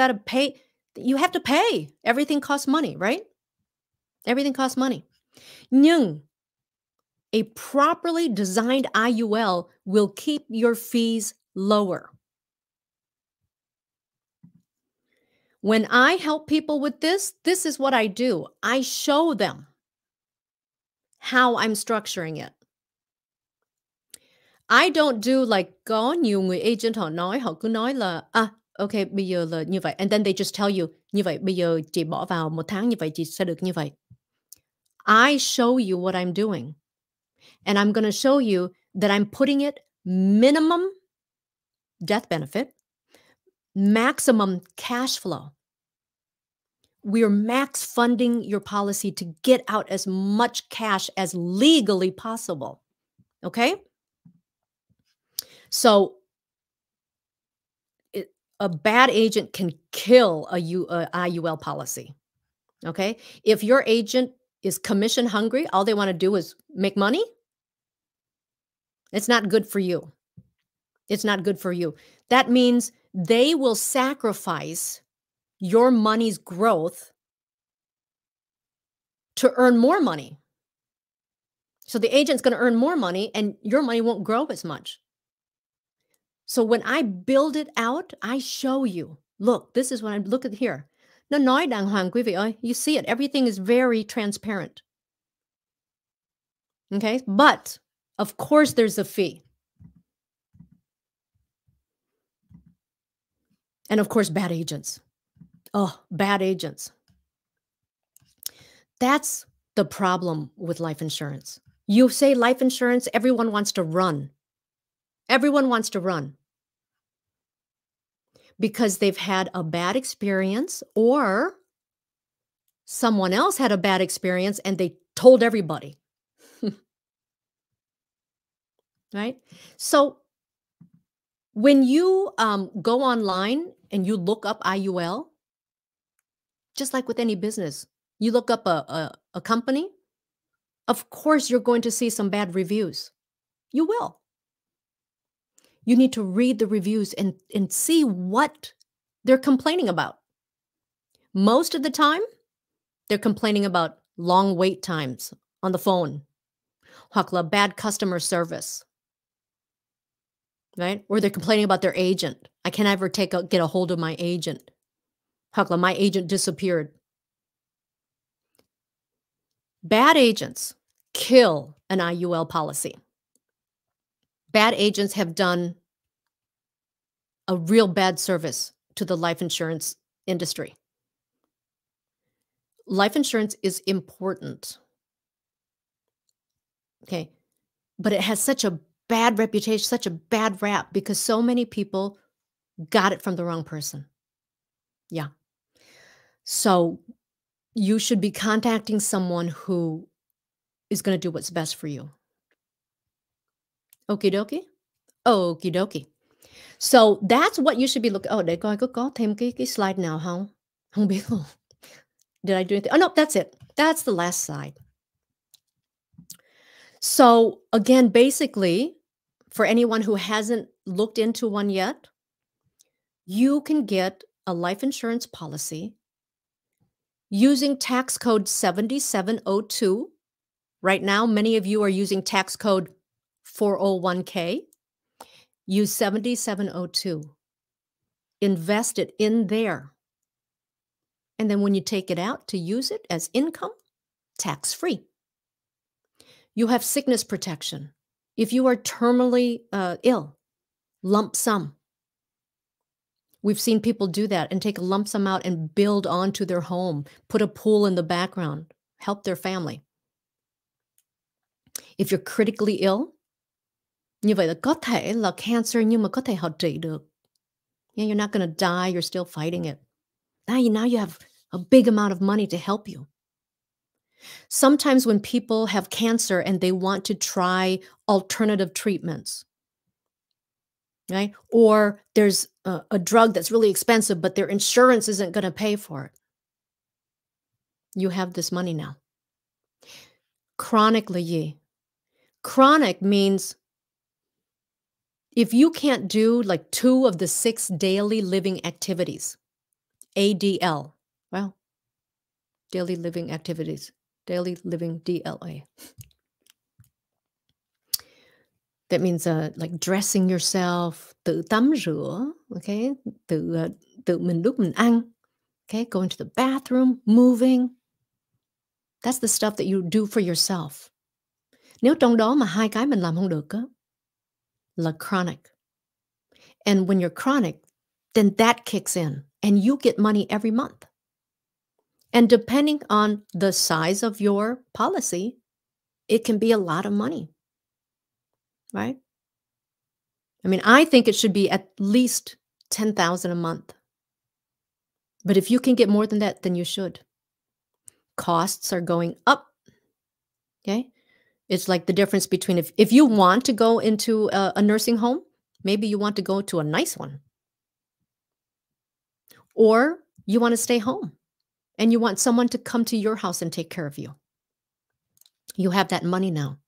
have to pay. Everything costs money, right? Everything costs money. Nhưng a properly designed IUL will keep your fees lower. When I help people with this is what I do. I show them how I'm structuring it. I don't do like có nhiều người agent họ cứ nói là okay, bây giờ là như vậy. And then they just tell you, như vậy bây giờ chị bỏ vào 1 tháng như vậy chị sẽ được như vậy. I show you what I'm doing. And I'm going to show you that I'm putting it minimum death benefit, maximum cash flow. We're max funding your policy to get out as much cash as legally possible. Okay? So a bad agent can kill a IUL policy. Okay? If your agent is commission hungry, all they want to do is make money, it's not good for you. It's not good for you. That means they will sacrifice your money's growth to earn more money. So the agent's going to earn more money and your money won't grow as much. So when I build it out, I show you, look, this is what I'm looking here. Nó nói đàng hoàng quý vị ơi, you see it. Everything is very transparent. Okay? But of course there's a fee. And of course, bad agents. Oh, bad agents. That's the problem with life insurance. You say life insurance, everyone wants to run. Everyone wants to run. Because they've had a bad experience or someone else had a bad experience and they told everybody. Right? So when you go online and you look up IUL, just like with any business, you look up a company, of course you're going to see some bad reviews. You will. You need to read the reviews and see what they're complaining about. Most of the time, they're complaining about long wait times on the phone, hoặc là bad customer service, right? Or they're complaining about their agent. I can never get a hold of my agent. Hoặc là my agent disappeared. Bad agents kill an IUL policy. Bad agents have done a real bad service to the life insurance industry. Life insurance is important. Okay. But it has such a bad reputation, such a bad rap because so many people got it from the wrong person. Yeah. So you should be contacting someone who is going to do what's best for you. Okie dokie? Okie dokie. So that's what you should be looking. Để coi có thêm cái slide nào không? Không biết không. Did I do anything? Oh, no, that's it. That's the last slide. So again, basically, For anyone who hasn't looked into one yet, you can get a life insurance policy using tax code 7702. Right now, many of you are using tax code 401k. Use 7702. Invest it in there. And then when you take it out to use it as income, tax-free. You have sickness protection. If you are terminally ill, lump sum. We've seen people do that and take a lump sum out and build onto their home, put a pool in the background, help their family. If you're critically ill, như vậy là có thể là cancer nhưng mà có thể họ trị được. Yeah, you're not going to die, you're still fighting it. Now you have a big amount of money to help you. Sometimes when people have cancer and they want to try alternative treatments, right? Or there's a drug that's really expensive, but their insurance isn't going to pay for it. You have this money now. Chronic là gì? Chronic means if you can't do like 2 of the 6 daily living activities, ADL, well, daily living activities, daily living DLA. That means like dressing yourself, tự tắm rửa, okay? Tự mình đút mình ăn, okay? Going to the bathroom, moving. That's the stuff that you do for yourself. Nếu trong đó mà 2 cái mình làm không được á, là chronic. And when you're chronic, then that kicks in and you get money every month. And depending on the size of your policy, it can be a lot of money, right? I mean, I think it should be at least $10,000 a month. But if you can get more than that, then you should. Costs are going up, okay? It's like the difference between if you want to go into a nursing home, maybe you want to go to a nice one. Or you want to stay home and you want someone to come to your house and take care of you. You have that money now.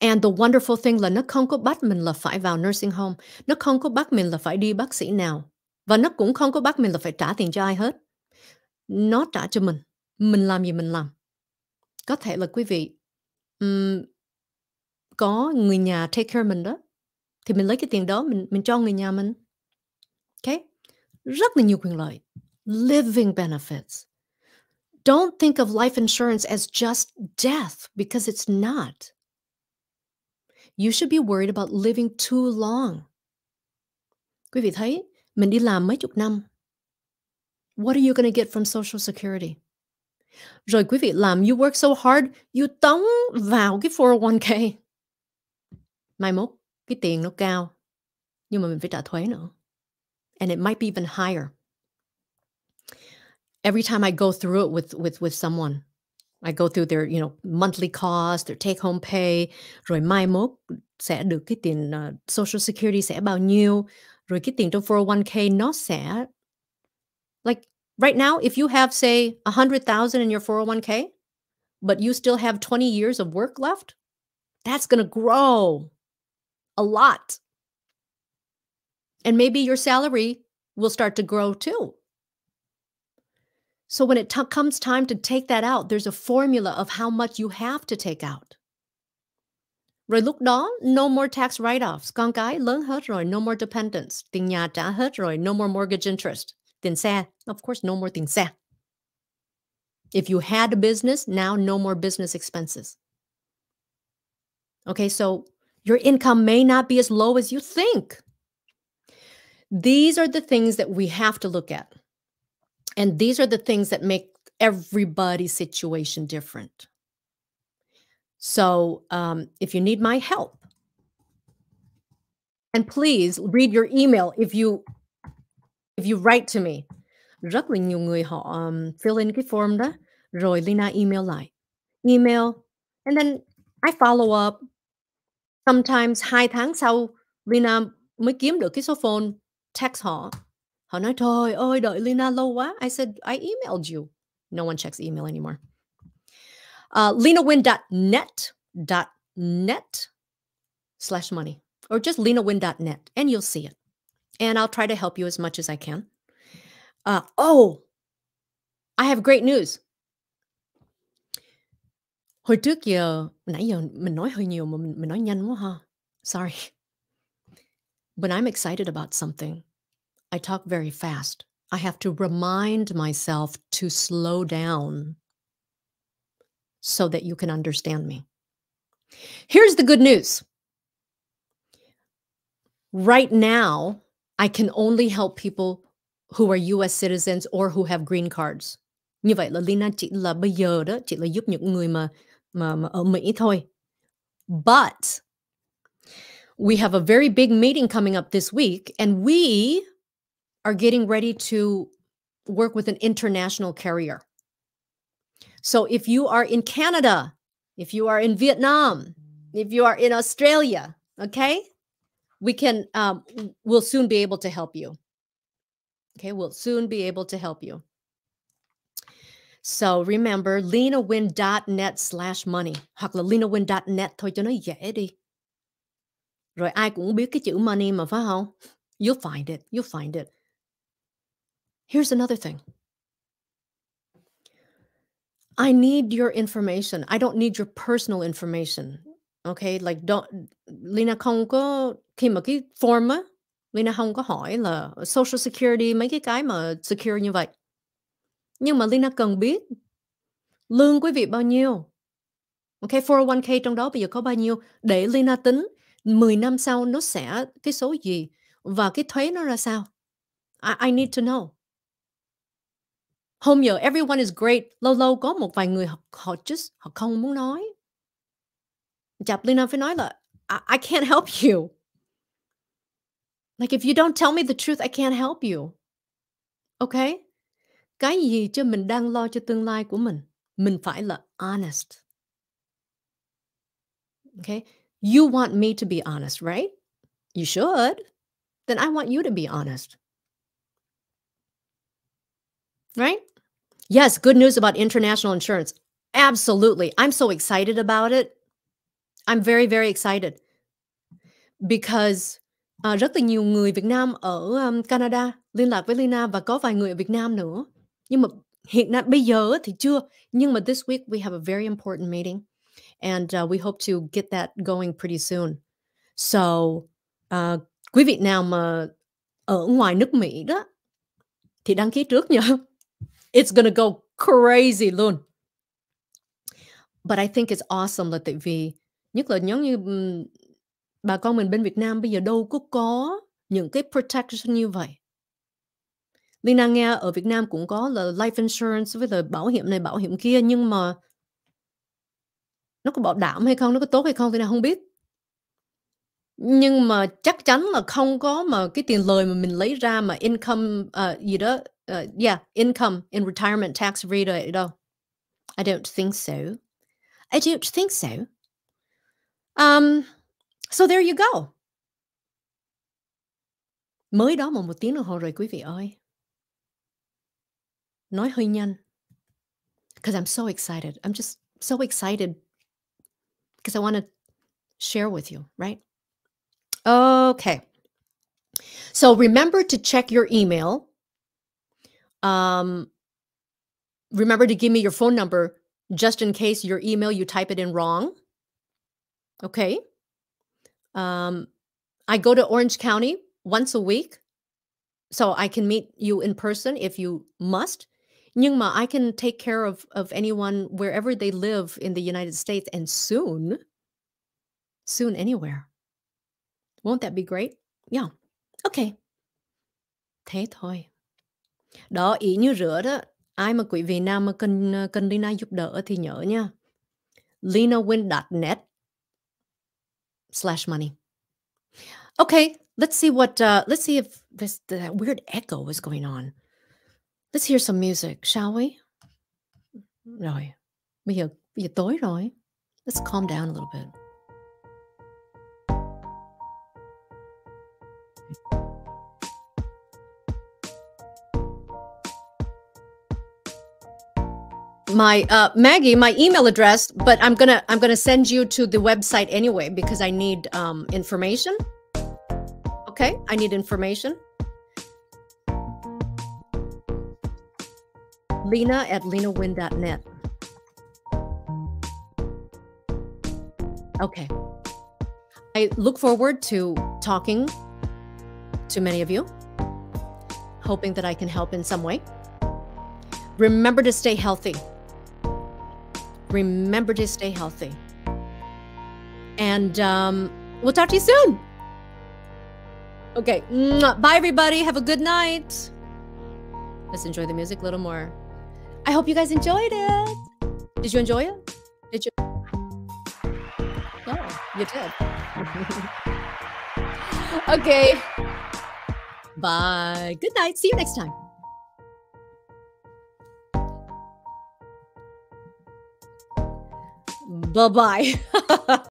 And the wonderful thing là nó không có bắt mình là phải vào nursing home. Nó không có bắt mình là phải đi bác sĩ nào. Và nó cũng không có bắt mình là phải trả tiền cho ai hết. Nó trả cho mình. Mình làm gì mình làm. Có thể là quý vị có người nhà take care mình đó. Thì mình lấy cái tiền đó mình cho người nhà mình. Okay? Rất là nhiều quyền lợi. Living benefits. Don't think of life insurance as just death because it's not. You should be worried about living too long. Quý vị thấy, mình đi làm mấy chục năm. What are you going to get from Social Security? Rồi quý vị làm, you work so hard, you tống vào cái 401k. Mai mốt, cái tiền nó cao. Nhưng mà mình phải trả thuế nữa. And it might be even higher. Every time I go through it with someone, I go through their, monthly cost, their take home pay, rồi mai mốt sẽ được cái tiền Social Security sẽ bao nhiêu, rồi cái tiền trong 401k nó sẽ, like right now, if you have say 100,000 in your 401k, but you still have 20 years of work left, that's going to grow a lot. And maybe your salary will start to grow too. So when it comes time to take that out, there's a formula of how much you have to take out. Rồi lúc đó, no more tax write-offs. Con cái lớn hết rồi, no more dependents. Tiền nhà trả hết rồi, no more mortgage interest. Tiền xe, of course, no more tiền xe. If you had a business, now no more business expenses. Okay, so your income may not be as low as you think. These are the things that we have to look at. And these are the things that make everybody's situation different. So if you need my help, and please read your email if you write to me. Rất là nhiều người họ fill in cái form đó, rồi Leyna email lại. Email, and then I follow up. Sometimes 2 tháng sau, Leyna mới kiếm được cái số phone, text họ. Họ nói, trời ơi, đợi Leyna lâu quá. I said, I emailed you. No one checks email anymore. LeynaNguyen.net/money. or just leynanguyen.net, and you'll see it. And I'll try to help you as much as I can. Oh, I have great news. Hồi trước giờ, nãy giờ mình nói hơi nhiều mà mình nói nhanh quá ha. Sorry. When I'm excited about something, I talk very fast. I have to remind myself to slow down so that you can understand me. Here's the good news. Right now, I can only help people who are US citizens or who have green cards. Như vậy là Leyna chỉ là bây giờ đó, chỉ là giúp những người mà ở Mỹ thôi. But we have a very big meeting coming up this week, and we are getting ready to work with an international carrier. So if you are in Canada, if you are in Vietnam, if you are in Australia, okay, we can, we'll soon be able to help you. Okay, we'll soon be able to help you. So remember, leynanguyen.net/money, hoặc là leynanguyen.net thôi cho nó dễ đi. Rồi ai cũng biết cái chữ money mà, phải không? You'll find it, you'll find it. Here's another thing. I need your information. I don't need your personal information. Okay, like Leyna không có, khi mà cái form á, Leyna không có hỏi là Social Security, mấy cái mà secure như vậy. Nhưng mà Leyna cần biết lương quý vị bao nhiêu. Okay, 401k trong đó bây giờ có bao nhiêu để Leyna tính 10 năm sau nó sẽ cái số gì và cái thuế nó ra sao. I need to know. Hôm giờ everyone is great. Lâu lâu có một vài người họ không muốn nói. Chạp Leyna phải nói là I can't help you. Like if you don't tell me the truth, I can't help you. Okay? Cái gì cho mình đang lo cho tương lai của mình phải là honest. Okay? You want me to be honest, right? You should. Then I want you to be honest. Right? Yes, good news about international insurance. Absolutely. I'm so excited about it. I'm very, very excited. Because rất là nhiều người Việt Nam ở Canada liên lạc với Leyna và có vài người ở Việt Nam nữa. Nhưng mà hiện nay bây giờ thì chưa. Nhưng mà this week we have a very important meeting. And we hope to get that going pretty soon. So, quý vị nào mà ở ngoài nước Mỹ đó thì đăng ký trước nha. It's gonna go crazy luôn. But I think it's awesome là tại vì nhất là giống như bà con mình bên Việt Nam bây giờ đâu có những cái protection như vậy. Leyna nghe ở Việt Nam cũng có là life insurance với là bảo hiểm này bảo hiểm kia, nhưng mà nó có bảo đảm hay không, nó có tốt hay không thì nào không biết. Nhưng mà chắc chắn là không có mà cái tiền lời mà mình lấy ra mà income gì đó, income in retirement tax free rồi đâu. I don't think so. I don't think so. So there you go. Mới đó mà 1 tiếng đồng hồ rồi quý vị ơi. Nói hơi nhanh. Because I'm so excited. I'm just so excited. Because I want to share with you, right? Okay. So remember to check your email. Remember to give me your phone number just in case your email, you type it in wrong. Okay. I go to Orange County once a week, so I can meet you in person if you must. Nhưng mà I can take care of anyone wherever they live in the United States, and soon anywhere. Won't that be great? Yeah. Okay. Thế thôi. Đó, ý như rửa đó. Ai mà quý vị nào mà cần Leyna giúp đỡ thì nhớ nha. leynanguyen.net/money. Okay, let's see if that weird echo is going on. Let's hear some music, shall we? Rồi, bây giờ tối rồi. Let's calm down a little bit. My Maggie, my email address, but I'm gonna send you to the website anyway because I need information. Okay, I need information. Leyna@leynanguyen.net. Okay. I look forward to talking to many of you, hoping that I can help in some way. Remember to stay healthy. Remember to stay healthy. And we'll talk to you soon. Okay. Bye, everybody. Have a good night. Let's enjoy the music a little more. I hope you guys enjoyed it. Did you enjoy it? Did you? Oh, you did. Okay. Bye. Good night. See you next time. Bye-bye.